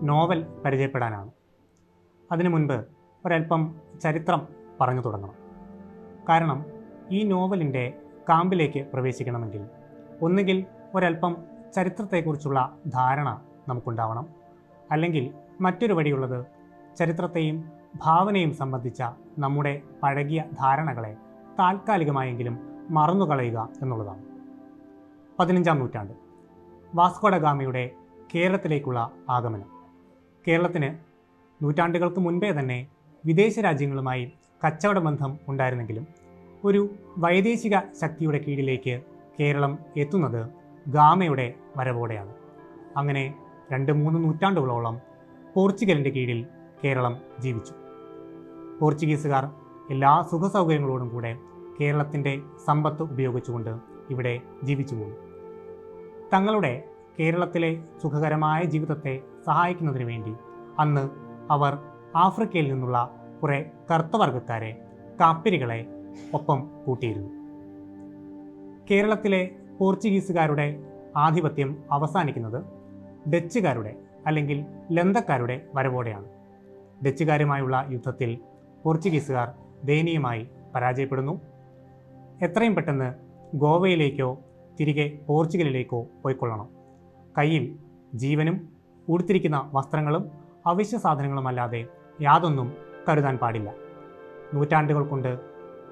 Novel പരിചയപ്പെടാനാണ്. അതിനു മുൻപ് ഒരൽപ്പം ചരിത്രം പറഞ്ഞു തുടങ്ങണം. കാരണം ഈ നോവലിൻ്റെ കാമ്പിലേക്ക് പ്രവേശിക്കണമെങ്കിൽ ഒന്നുകിൽ ഒരൽപ്പം ചരിത്രത്തെക്കുറിച്ചുള്ള ധാരണ നമുക്കുണ്ടാവണം, അല്ലെങ്കിൽ മറ്റൊരു വഴിയുള്ളത് ചരിത്രത്തെയും ഭാവനയും സംബന്ധിച്ച നമ്മുടെ പഴകിയ ധാരണകളെ താൽക്കാലികമായെങ്കിലും മറന്നുകളയുക എന്നുള്ളതാണ്. 15-ാം നൂറ്റാണ്ട് വാസ്കോ ഡ ഗാമയുടെ കേരളത്തിലേക്കുള്ള ആഗമനം. കേരളത്തിന് നൂറ്റാണ്ടുകൾക്ക് മുൻപേ തന്നെ വിദേശ രാജ്യങ്ങളുമായി കച്ചവട ബന്ധം ഉണ്ടായിരുന്നെങ്കിലും ഒരു വൈദേശിക ശക്തിയുടെ കീഴിലേക്ക് കേരളം എത്തുന്നത് ഗാമയുടെ വരവോടെയാണ്. അങ്ങനെ 2-3 നൂറ്റാണ്ടുകളോളം പോർച്ചുഗലിൻ്റെ കീഴിൽ കേരളം ജീവിച്ചു. പോർച്ചുഗീസുകാർ എല്ലാ സുഖസൗകര്യങ്ങളോടും കൂടെ കേരളത്തിൻ്റെ സമ്പത്ത് ഉപയോഗിച്ചുകൊണ്ട് ഇവിടെ ജീവിച്ചു പോകുന്നു. തങ്ങളുടെ കേരളത്തിലെ സുഖകരമായ ജീവിതത്തെ സഹായിക്കുന്നതിന് വേണ്ടി അന്ന് അവർ ആഫ്രിക്കയിൽ നിന്നുള്ള കുറേ കറുത്തവർഗക്കാരെ, കാപ്പിരികളെ ഒപ്പം കൂട്ടിയിരുന്നു. കേരളത്തിലെ പോർച്ചുഗീസുകാരുടെ ആധിപത്യം അവസാനിക്കുന്നത് ഡച്ചുകാരുടെ അല്ലെങ്കിൽ ലന്തക്കാരുടെ വരവോടെയാണ്. ഡച്ചുകാരുമായുള്ള യുദ്ധത്തിൽ പോർച്ചുഗീസുകാർ ദയനീയമായി പരാജയപ്പെടുന്നു. എത്രയും പെട്ടെന്ന് ഗോവയിലേക്കോ തിരികെ പോർച്ചുഗലിലേക്കോ പോയിക്കൊള്ളണം. കയ്യിൽ ജീവനും ഉടുത്തിരിക്കുന്ന വസ്ത്രങ്ങളും അവശ്യ സാധനങ്ങളുമല്ലാതെ യാതൊന്നും കരുതാൻ പാടില്ല. നൂറ്റാണ്ടുകൾ കൊണ്ട്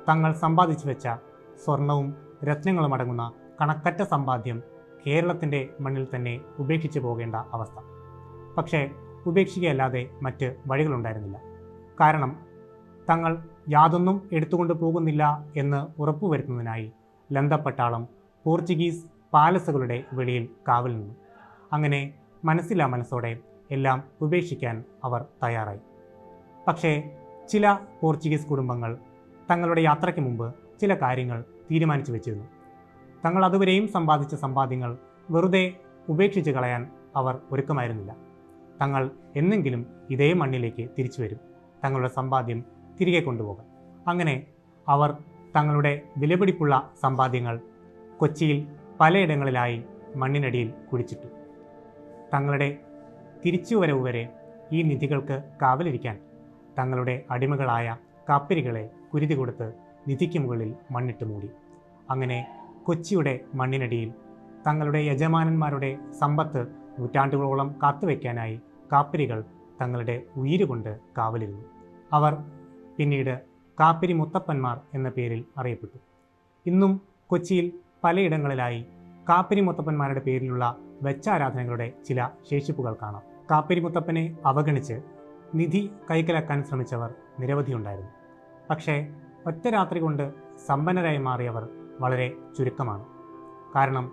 തങ്ങൾ സമ്പാദിച്ചു വെച്ച സ്വർണവും രത്നങ്ങളും അടങ്ങുന്ന കണക്കറ്റ സമ്പാദ്യം കേരളത്തിൻ്റെ മണ്ണിൽ തന്നെ ഉപേക്ഷിച്ചു പോകേണ്ട അവസ്ഥ. പക്ഷേ ഉപേക്ഷിക്കുകയല്ലാതെ മറ്റ് വഴികളുണ്ടായിരുന്നില്ല. കാരണം തങ്ങൾ യാതൊന്നും എടുത്തുകൊണ്ട് പോകുന്നില്ല എന്ന് ഉറപ്പുവരുത്തുന്നതിനായി ലന്തപ്പട്ടാളം പോർച്ചുഗീസ് പാലസുകളുടെ വെളിയിൽ കാവൽ നിന്നു. അങ്ങനെ മനസ്സില്ലാ മനസ്സോടെ എല്ലാം ഉപേക്ഷിക്കാൻ അവർ തയ്യാറായി. പക്ഷേ ചില പോർച്ചുഗീസ് കുടുംബങ്ങൾ തങ്ങളുടെ യാത്രയ്ക്ക് മുമ്പ് ചില കാര്യങ്ങൾ തീരുമാനിച്ചു വെച്ചിരുന്നു. തങ്ങൾ അതുവരെയും സമ്പാദിച്ച സമ്പാദ്യങ്ങൾ വെറുതെ ഉപേക്ഷിച്ച് കളയാൻ അവർ ഒരുക്കമായിരുന്നില്ല. തങ്ങൾ എന്നെങ്കിലും ഇതേ മണ്ണിലേക്ക് തിരിച്ചു വരും, തങ്ങളുടെ സമ്പാദ്യം തിരികെ കൊണ്ടുപോകാൻ. അങ്ങനെ അവർ തങ്ങളുടെ വിലപിടിപ്പുള്ള സമ്പാദ്യങ്ങൾ കൊച്ചിയിൽ പലയിടങ്ങളിലായി മണ്ണിനടിയിൽ കുഴിച്ചിട്ടു. തങ്ങളുടെ തിരിച്ചുവരവ് വരെ ഈ നിധികൾക്ക് കാവലിരിക്കാൻ തങ്ങളുടെ അടിമകളായ കാപ്പിരികളെ കുരുതി കൊടുത്ത് നിധിക്ക് മുകളിൽ മണ്ണിട്ട് മൂടി. അങ്ങനെ കൊച്ചിയുടെ മണ്ണിനടിയിൽ തങ്ങളുടെ യജമാനന്മാരുടെ സമ്പത്ത് നൂറ്റാണ്ടുകളോളം കാത്തുവയ്ക്കാനായി കാപ്പിരികൾ തങ്ങളുടെ ഉയിരുകൊണ്ട് കാവലിരുന്നു. അവർ പിന്നീട് കാപ്പിരി മുത്തപ്പന്മാർ എന്ന പേരിൽ അറിയപ്പെട്ടു. ഇന്നും കൊച്ചിയിൽ പലയിടങ്ങളിലായി കാപ്പിരി മുത്തപ്പന്മാരുടെ പേരിലുള്ള വെച്ചാരാധനകളുടെ ചില ശേഷിപ്പുകൾ കാണാം. കാപ്പിരി മുത്തപ്പനെ അവഗണിച്ച് നിധി കൈക്കലാക്കാൻ ശ്രമിച്ചവർ നിരവധിയുണ്ടായിരുന്നു. പക്ഷേ ഒറ്റ രാത്രി കൊണ്ട് സമ്പന്നരായി മാറിയവർ വളരെ ചുരുക്കമാണ്. കാരണം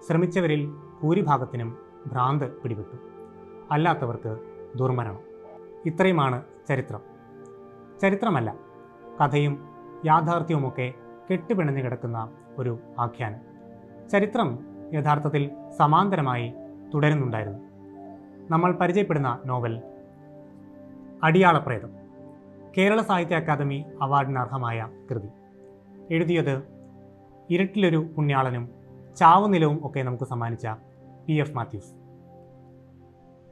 ശ്രമിച്ചവരിൽ ഭൂരിഭാഗത്തിനും ഭ്രാന്ത് പിടിപെട്ടു, അല്ലാത്തവർക്ക് ദുർമരണം. ഇത്രയുമാണ് ചരിത്രം. ചരിത്രമല്ല, കഥയും യാഥാർത്ഥ്യവുമൊക്കെ കെട്ടുപിണഞ്ഞു കിടക്കുന്ന ഒരു ആഖ്യാനം. ചരിത്രം യഥാർത്ഥത്തിൽ സമാന്തരമായി തുടരുന്നുണ്ടായിരുന്നു. നമ്മൾ പരിചയപ്പെടുന്ന നോവൽ അടിയാളപ്രേതം, കേരള സാഹിത്യ അക്കാദമി അവാർഡിന് അർഹമായ കൃതി. എഴുതിയത് ഇരുട്ടിലൊരു പുണ്യാളനും ചാവുനിലവും ഒക്കെ നമുക്ക് സമ്മാനിച്ച PF മാത്യൂസ്.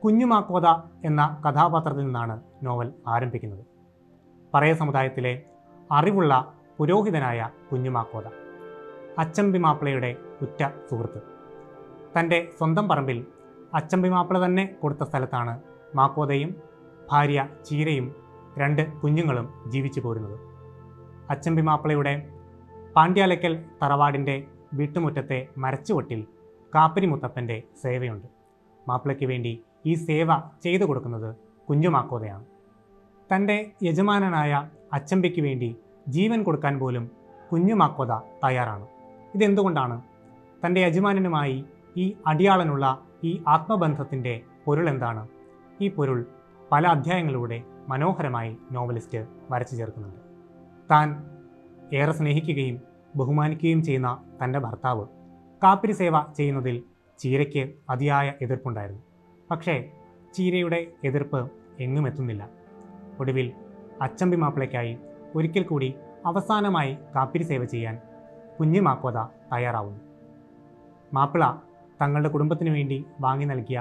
കുഞ്ഞുമാക്കോത എന്ന കഥാപാത്രത്തിൽ നിന്നാണ് നോവൽ ആരംഭിക്കുന്നത്. പറയ സമുദായത്തിലെ അറിവുള്ള പുരോഹിതനായ കുഞ്ഞുമാക്കോത അച്ചമ്പി മാപ്പിളയുടെ ഉറ്റ സുഹൃത്ത്. തൻ്റെ സ്വന്തം പറമ്പിൽ അച്ചമ്പി മാപ്പിള തന്നെ കൊടുത്ത സ്ഥലത്താണ് മാക്കോതയും ഭാര്യ ചീരയും 2 കുഞ്ഞുങ്ങളും ജീവിച്ചു പോരുന്നത്. അച്ചമ്പി മാപ്പിളയുടെ പാണ്ഡ്യാലക്കൽ തറവാടിൻ്റെ വീട്ടുമുറ്റത്തെ മരച്ചുവട്ടിൽ കാപ്പിരി മുത്തപ്പൻ്റെ സേവയുണ്ട്. മാപ്പിളയ്ക്ക് വേണ്ടി ഈ സേവ ചെയ്തു കൊടുക്കുന്നത് കുഞ്ഞുമാക്കോതയാണ്. തൻ്റെ യജമാനനായ അച്ചമ്പിക്ക് വേണ്ടി ജീവൻ കൊടുക്കാൻ പോലും കുഞ്ഞുമാക്കോത തയ്യാറാണ്. ഇതെന്തുകൊണ്ടാണ്? തൻ്റെ യജമാനനുമായി ഈ അടിയാളനുള്ള ഈ ആത്മബന്ധത്തിൻ്റെ പൊരുൾ എന്താണ്? ഈ പൊരുൾ പല അധ്യായങ്ങളിലൂടെ മനോഹരമായി നോവലിസ്റ്റ് വരച്ചു ചേർക്കുന്നുണ്ട്. താൻ ഏറെ സ്നേഹിക്കുകയും ബഹുമാനിക്കുകയും ചെയ്യുന്ന തൻ്റെ ഭർത്താവ് കാപ്പിരി സേവ ചെയ്യുന്നതിൽ ചീരയ്ക്ക് അതിയായ എതിർപ്പുണ്ടായിരുന്നു. പക്ഷേ ചീരയുടെ എതിർപ്പ് എങ്ങും എത്തുന്നില്ല. ഒടുവിൽ അച്ചമ്പി മാപ്പിളയ്ക്കായി ഒരിക്കൽ കൂടി അവസാനമായി കാപ്പിരി സേവ ചെയ്യാൻ കുഞ്ഞുമാക്കോത തയ്യാറാവുന്നു. മാപ്പിള തങ്ങളുടെ കുടുംബത്തിനു വേണ്ടി വാങ്ങി നൽകിയ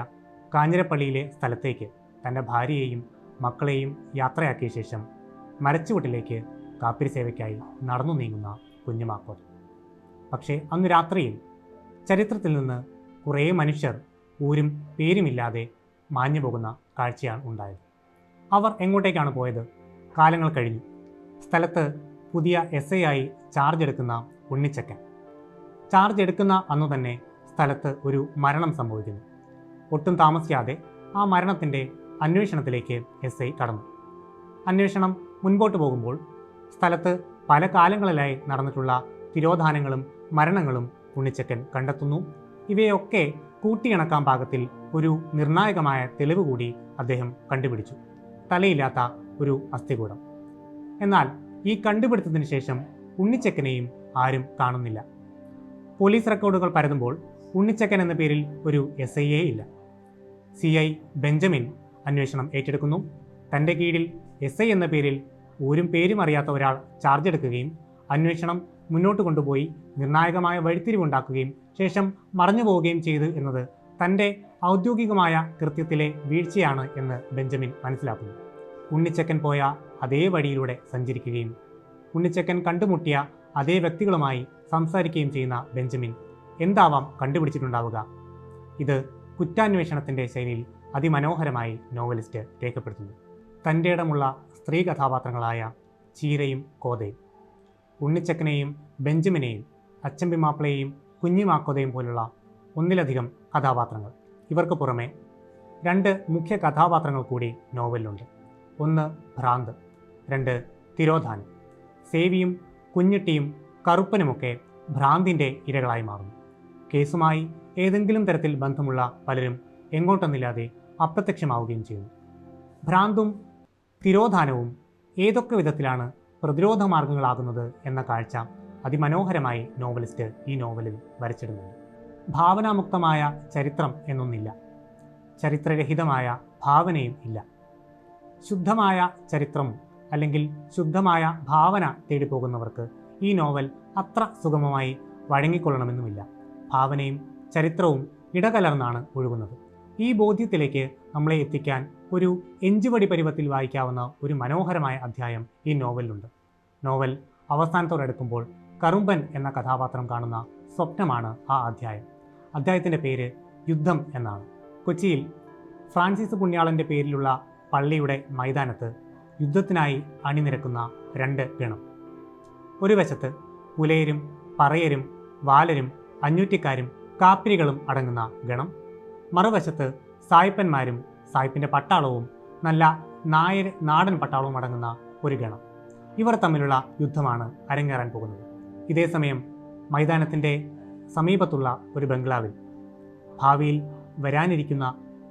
കാഞ്ഞിരപ്പള്ളിയിലെ സ്ഥലത്തേക്ക് തൻ്റെ ഭാര്യയെയും മക്കളെയും യാത്രയാക്കിയ ശേഷം മരച്ചുവട്ടിലേക്ക് കാപ്പിരി സേവയ്ക്കായി നടന്നു നീങ്ങുന്ന കുഞ്ഞുമാക്കോത്ത്. പക്ഷേ അന്ന് രാത്രിയിൽ ചരിത്രത്തിൽ നിന്ന് കുറേ മനുഷ്യർ ഊരും പേരുമില്ലാതെ മാഞ്ഞു പോകുന്ന കാഴ്ചയാണ് ഉണ്ടായത്. അവർ എങ്ങോട്ടേക്കാണ് പോയത്? കാലങ്ങൾ കഴിഞ്ഞു. സ്ഥലത്ത് പുതിയ SI ആയി ചാർജ് എടുക്കുന്ന ഉണ്ണിച്ചക്കൻ. ചാർജ് എടുക്കുന്ന അന്നു തന്നെ സ്ഥലത്ത് ഒരു മരണം സംഭവിക്കുന്നു. ഒട്ടും താമസിയാതെ ആ മരണത്തിൻ്റെ അന്വേഷണത്തിലേക്ക് SI കടന്നു. അന്വേഷണം മുൻപോട്ട് പോകുമ്പോൾ സ്ഥലത്ത് പല കാലങ്ങളിലായി നടന്നിട്ടുള്ള തിരോധാനങ്ങളും മരണങ്ങളും ഉണ്ണിച്ചക്കൻ കണ്ടെത്തുന്നു. ഇവയൊക്കെ കൂട്ടിയിണക്കാൻ പാകത്തിൽ ഒരു നിർണായകമായ തെളിവ് കൂടി അദ്ദേഹം കണ്ടുപിടിച്ചു: തലയില്ലാത്ത ഒരു അസ്ഥികൂടം. എന്നാൽ ഈ കണ്ടുപിടുത്തത്തിന് ശേഷം ഉണ്ണിച്ചക്കനെയും ആരും കാണുന്നില്ല. പോലീസ് റെക്കോർഡുകൾ പരതുമ്പോൾ ഉണ്ണിച്ചക്കൻ എന്ന പേരിൽ ഒരു SI ഇല്ല. CI ബെഞ്ചമിൻ അന്വേഷണം ഏറ്റെടുക്കുന്നു. തൻ്റെ കീഴിൽ SI എന്ന പേരിൽ ഊരും പേരും അറിയാത്ത ഒരാൾ ചാർജ് എടുക്കുകയും അന്വേഷണം മുന്നോട്ട് കൊണ്ടുപോയി നിർണായകമായ വഴിത്തിരിവുണ്ടാക്കുകയും ശേഷം മറഞ്ഞു പോവുകയും ചെയ്തു എന്നത് തൻ്റെ ഔദ്യോഗികമായ കൃത്യത്തിലെ വീഴ്ചയാണ് എന്ന് ബെഞ്ചമിൻ മനസ്സിലാക്കുന്നു. ഉണ്ണിച്ചക്കൻ പോയ അതേ വഴിയിലൂടെ സഞ്ചരിക്കുകയും ഉണ്ണിച്ചക്കൻ കണ്ടുമുട്ടിയ അതേ വ്യക്തികളുമായി സംസാരിക്കുകയും ചെയ്യുന്ന ബെഞ്ചമിൻ എന്താവാം കണ്ടുപിടിച്ചിട്ടുണ്ടാവുക? ഇത് കുറ്റാന്വേഷണത്തിൻ്റെ ശൈലിയിൽ അതിമനോഹരമായി നോവലിസ്റ്റ് രേഖപ്പെടുത്തുന്നു. തൻ്റെ ഇടമുള്ള സ്ത്രീ കഥാപാത്രങ്ങളായ ചീരയും കോതയും, ഉണ്ണിച്ചക്കനെയും ബെഞ്ചമിനെയും അച്ചമ്പി മാപ്പിളയെയും കുഞ്ഞിമാക്കോതയും പോലുള്ള ഒന്നിലധികം കഥാപാത്രങ്ങൾ. ഇവർക്ക് പുറമെ 2 മുഖ്യ കഥാപാത്രങ്ങൾ കൂടി നോവലിലുണ്ട്. ഒന്ന് ഭ്രാന്ത്, 2 തിരോധാനം. സേവിയും കുഞ്ഞിട്ടിയും കറുപ്പനുമൊക്കെ ഭ്രാന്തിൻ്റെ ഇരകളായി മാറുന്നു. കേസുമായി ഏതെങ്കിലും തരത്തിൽ ബന്ധമുള്ള പലരും എങ്ങോട്ടെന്നില്ലാതെ അപ്രത്യക്ഷമാവുകയും ചെയ്യുന്നു. ഭ്രാന്തും തിരോധാനവും ഏതൊക്കെ വിധത്തിലാണ് പ്രതിരോധ മാർഗങ്ങളാകുന്നത് എന്ന കാഴ്ച അതിമനോഹരമായി നോവലിസ്റ്റ് ഈ നോവലിൽ വരച്ചിടുന്നുണ്ട്. ഭാവനാമുക്തമായ ചരിത്രം എന്നൊന്നില്ല, ചരിത്രരഹിതമായ ഭാവനയും ഇല്ല. ശുദ്ധമായ ചരിത്രം അല്ലെങ്കിൽ ശുദ്ധമായ ഭാവന തേടിപ്പോകുന്നവർക്ക് ഈ നോവൽ അത്ര സുഗമമായി വഴങ്ങിക്കൊള്ളണമെന്നുമില്ല. ഭാവനയും ചരിത്രവും ഇടകലർന്നാണ് ഒഴുകുന്നത്. ഈ ബോധ്യത്തിലേക്ക് നമ്മളെ എത്തിക്കാൻ ഒരു എഞ്ചുപടി പരുവത്തിൽ വായിക്കാവുന്ന ഒരു മനോഹരമായ അധ്യായം ഈ നോവലിലുണ്ട്. നോവൽ അവസാനത്തോടടുക്കുമ്പോൾ കറുമ്പൻ എന്ന കഥാപാത്രം കാണുന്ന സ്വപ്നമാണ് ആ അധ്യായം. അധ്യായത്തിൻ്റെ പേര് യുദ്ധം എന്നാണ്. കൊച്ചിയിൽ ഫ്രാൻസിസ് പുണ്യാളൻ്റെ പേരിലുള്ള പള്ളിയുടെ മൈതാനത്ത് യുദ്ധത്തിനായി അണിനിരക്കുന്ന 2 ഗണം. ഒരു വശത്ത് പുലയരും പറയരും വാലരും അഞ്ഞൂറ്റിക്കാരും കാപ്പിരികളും അടങ്ങുന്ന ഗണം. മറുവശത്ത് സായിപ്പന്മാരും സായിപ്പിൻ്റെ പട്ടാളവും നല്ല നാടൻ പട്ടാളവും അടങ്ങുന്ന ഒരു ഗണം. ഇവർ തമ്മിലുള്ള യുദ്ധമാണ് അരങ്ങേറാൻ പോകുന്നത്. ഇതേസമയം മൈതാനത്തിൻ്റെ സമീപത്തുള്ള ഒരു ബംഗ്ലാവിൽ ഭാവിയിൽ വരാനിരിക്കുന്ന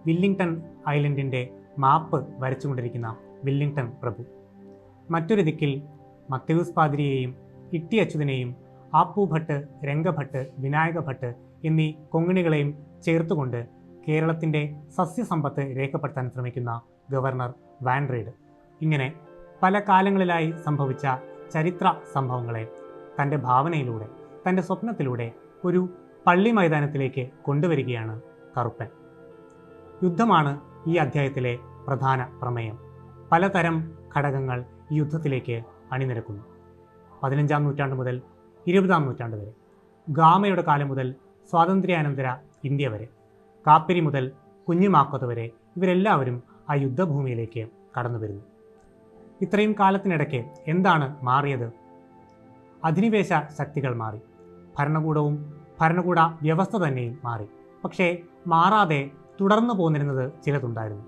വില്ലിംഗ്ടൺ ഐലൻഡിൻ്റെ മാപ്പ് വരച്ചുകൊണ്ടിരിക്കുന്ന വില്ലിംഗ്ടൺ പ്രഭു. മറ്റൊരു ദിക്കിൽ മത്തയൂസ് പാതിരിയെയും ഇട്ടി അച്യുതനെയും ആപ്പു ഭട്ട്, രംഗഭട്ട്, വിനായക ഭട്ട് എന്നീ കൊങ്ങിണികളെയും ചേർത്തുകൊണ്ട് കേരളത്തിൻ്റെ സസ്യസമ്പത്ത് രേഖപ്പെടുത്താൻ ശ്രമിക്കുന്ന ഗവർണർ വാൻ റീഡ്. ഇങ്ങനെ പല കാലങ്ങളിലായി സംഭവിച്ച ചരിത്ര സംഭവങ്ങളെ തൻ്റെ ഭാവനയിലൂടെ, തൻ്റെ സ്വപ്നത്തിലൂടെ ഒരു പള്ളി മൈതാനത്തിലേക്ക് കൊണ്ടുവരികയാണ് കറുപ്പൻ. യുദ്ധമാണ് ഈ അധ്യായത്തിലെ പ്രധാന പ്രമേയം. പലതരം ഘടകങ്ങൾ ഈ യുദ്ധത്തിലേക്ക് അണിനിരക്കുന്നു. 15-ാം നൂറ്റാണ്ട് മുതൽ 20-ാം നൂറ്റാണ്ട് വരെ, ഗാമയുടെ കാലം മുതൽ സ്വാതന്ത്ര്യാനന്തര ഇന്ത്യ വരെ, കാപ്പിരി മുതൽ കുഞ്ഞിമാക്കോത്ത് വരെ ഇവരെല്ലാവരും ആ യുദ്ധഭൂമിയിലേക്ക് കടന്നു വരുന്നു. ഇത്രയും കാലത്തിനിടയ്ക്ക് എന്താണ് മാറിയത്? അധിനിവേശ ശക്തികൾ മാറി, ഭരണകൂടവും ഭരണകൂട വ്യവസ്ഥ തന്നെയും മാറി. പക്ഷേ മാറാതെ തുടർന്നു പോന്നിരുന്നത് ചിലതുണ്ടായിരുന്നു.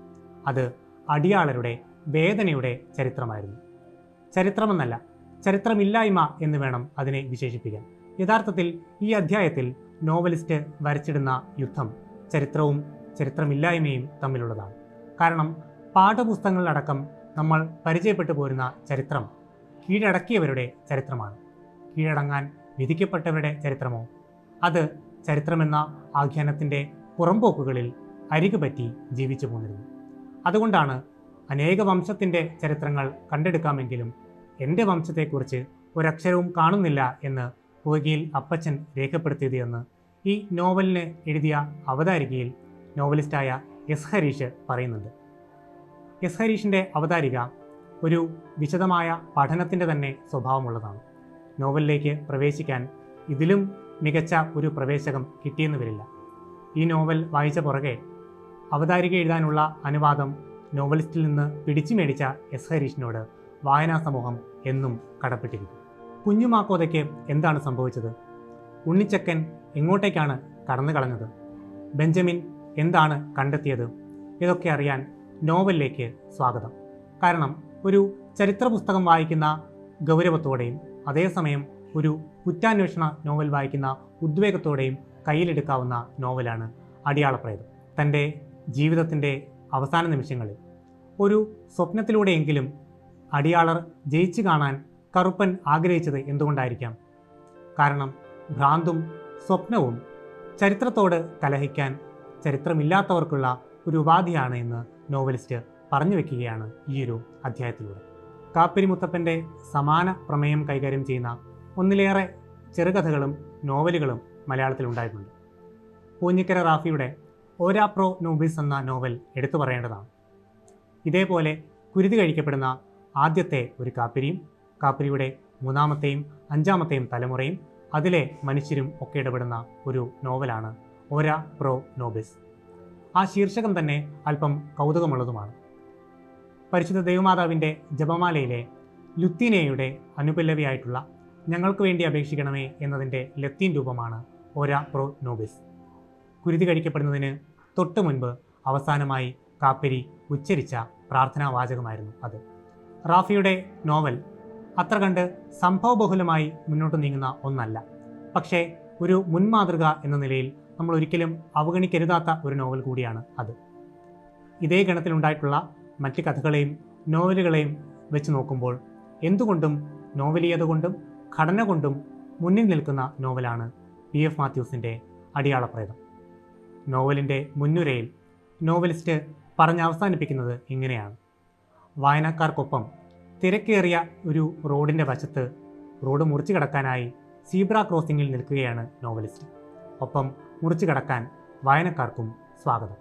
അത് അടിയാളരുടെ വേദനയുടെ ചരിത്രമായിരുന്നു. ചരിത്രമെന്നല്ല, ചരിത്രമില്ലായ്മ എന്ന് വേണം അതിനെ വിശേഷിപ്പിക്കാൻ. യഥാർത്ഥത്തിൽ ഈ അധ്യായത്തിൽ നോവലിസ്റ്റ് വരച്ചിടുന്ന യുദ്ധം ചരിത്രവും ചരിത്രമില്ലായ്മയും തമ്മിലുള്ളതാണ്. കാരണം പാഠപുസ്തകങ്ങളിലടക്കം നമ്മൾ പരിചയപ്പെട്ടു പോരുന്ന ചരിത്രം കീഴടക്കിയവരുടെ ചരിത്രമാണ്. കീഴടങ്ങാൻ വിധിക്കപ്പെട്ടവരുടെ ചരിത്രമോ അത് ചരിത്രമെന്ന ആഖ്യാനത്തിൻ്റെ പുറംപോക്കുകളിൽ അരികുപറ്റി ജീവിച്ചു പോന്നിരുന്നു. അതുകൊണ്ടാണ് അനേക വംശത്തിൻ്റെ ചരിത്രങ്ങൾ കണ്ടെടുക്കാമെങ്കിലും എൻ്റെ വംശത്തെക്കുറിച്ച് ഒരക്ഷരവും കാണുന്നില്ല എന്ന് പൊയ്കയിൽ അപ്പച്ചൻ രേഖപ്പെടുത്തിയത് എന്ന് ഈ നോവലിന് എഴുതിയ അവതാരികയിൽ നോവലിസ്റ്റായ എസ് ഹരീഷ് പറയുന്നുണ്ട്. എസ് ഹരീഷിൻ്റെ അവതാരിക ഒരു വിശദമായ പഠനത്തിൻ്റെ തന്നെ സ്വഭാവമുള്ളതാണ്. നോവലിലേക്ക് പ്രവേശിക്കാൻ ഇതിലും മികച്ച ഒരു പ്രവേശകം കിട്ടിയെന്ന് വരില്ല. ഈ നോവൽ വായിച്ച പുറകെ അവതാരിക എഴുതാനുള്ള അനുവാദം നോവലിസ്റ്റിൽ നിന്ന് പിടിച്ചു മേടിച്ച എസ് ഹരീഷിനോട് വായനാ സമൂഹം എന്നും കടപ്പെട്ടിരിക്കും. കുഞ്ഞുമാക്കോതയ്ക്ക് എന്താണ് സംഭവിച്ചത്? ഉണ്ണിച്ചക്കൻ എങ്ങോട്ടേക്കാണ് കടന്നു കളഞ്ഞത്? ബെഞ്ചമിൻ എന്താണ് കണ്ടെത്തിയത്? ഇതൊക്കെ അറിയാൻ നോവലിലേക്ക് സ്വാഗതം. കാരണം ഒരു ചരിത്ര പുസ്തകം വായിക്കുന്ന ഗൗരവത്തോടെയും അതേസമയം ഒരു കുറ്റാന്വേഷണ നോവൽ വായിക്കുന്ന ഉദ്വേഗത്തോടെയും കയ്യിലെടുക്കാവുന്ന നോവലാണ് അടിയാളപ്രേതം. തൻ്റെ ജീവിതത്തിൻ്റെ അവസാന നിമിഷങ്ങളിൽ ഒരു സ്വപ്നത്തിലൂടെയെങ്കിലും അടിയാളർ ജയിച്ചു കാണാൻ കറുപ്പൻ ആഗ്രഹിച്ചത് എന്തുകൊണ്ടായിരിക്കാം? കാരണം ഭ്രാന്തും സ്വപ്നവും ചരിത്രത്തോട് കലഹിക്കാൻ ചരിത്രമില്ലാത്തവർക്കുള്ള ഒരു ഉപാധിയാണ് എന്ന് നോവലിസ്റ്റ് പറഞ്ഞു വെക്കുകയാണ് ഈയൊരു അധ്യായത്തിലൂടെ. കാപ്പിരി മുത്തപ്പൻ്റെ സമാന പ്രമേയം കൈകാര്യം ചെയ്യുന്ന ഒന്നിലേറെ ചെറുകഥകളും നോവലുകളും മലയാളത്തിലുണ്ടായിട്ടുണ്ട്. പൂഞ്ഞിക്കര റാഫിയുടെ ഓരാ പ്രോ നോബിസ് എന്ന നോവൽ എടുത്തു പറയേണ്ടതാണ്. ഇതേപോലെ കുരുതി കഴിക്കപ്പെടുന്ന ആദ്യത്തെ ഒരു കാപ്പിരിയും കാപ്പിരിയുടെ മൂന്നാമത്തെയും അഞ്ചാമത്തെയും തലമുറയും അതിലെ മനുഷ്യരും ഒക്കെ ഇടപെടുന്ന ഒരു നോവലാണ് ഓരാ പ്രോ നോബിസ്. ആ ശീർഷകം തന്നെ അല്പം കൗതുകമുള്ളതുമാണ്. പരിശുദ്ധ ദൈവമാതാവിൻ്റെ ജപമാലയിലെ ലുത്തീനയുടെ അനുപല്ലവിയായിട്ടുള്ള ഞങ്ങൾക്ക് വേണ്ടി അപേക്ഷിക്കണമേ എന്നതിൻ്റെ ലത്തീൻ രൂപമാണ് ഓരാ പ്രോ നോബിസ്. കുരുതി കഴിക്കപ്പെടുന്നതിന് തൊട്ട് മുൻപ് അവസാനമായി കാപ്പിരി ഉച്ചരിച്ച പ്രാർത്ഥനാവാചകമായിരുന്നു അത്. റാഫിയുടെ നോവൽ അത്ര കണ്ട് സംഭവബഹുലമായി മുന്നോട്ട് നീങ്ങുന്ന ഒന്നല്ല. പക്ഷേ ഒരു മുൻമാതൃക എന്ന നിലയിൽ നമ്മൾ ഒരിക്കലും അവഗണിക്കരുതാത്ത ഒരു നോവൽ കൂടിയാണ് അത്. ഇതേ ഗണത്തിലുണ്ടായിട്ടുള്ള മറ്റ് കഥകളെയും നോവലുകളെയും വെച്ച് നോക്കുമ്പോൾ എന്തുകൊണ്ടും നോവലീയത കൊണ്ടും ഘടന കൊണ്ടും മുന്നിൽ നിൽക്കുന്ന നോവലാണ് PF മാത്യൂസിൻ്റെ അടിയാളപ്രേതം. നോവലിൻ്റെ മുൻനുരയിൽ നോവലിസ്റ്റ് പറഞ്ഞവസാനിപ്പിക്കുന്നത് ഇങ്ങനെയാണ്: വായനക്കാർക്കൊപ്പം തിരക്കേറിയ ഒരു റോഡിൻ്റെ വശത്ത് റോഡ് മുറിച്ചു കടക്കാനായി സീബ്ര ക്രോസിങ്ങിൽ നിൽക്കുകയാണ് നോവലിസ്റ്റ്. ഒപ്പം മുറിച്ചു കടക്കാൻ വായനക്കാർക്കും സ്വാഗതം.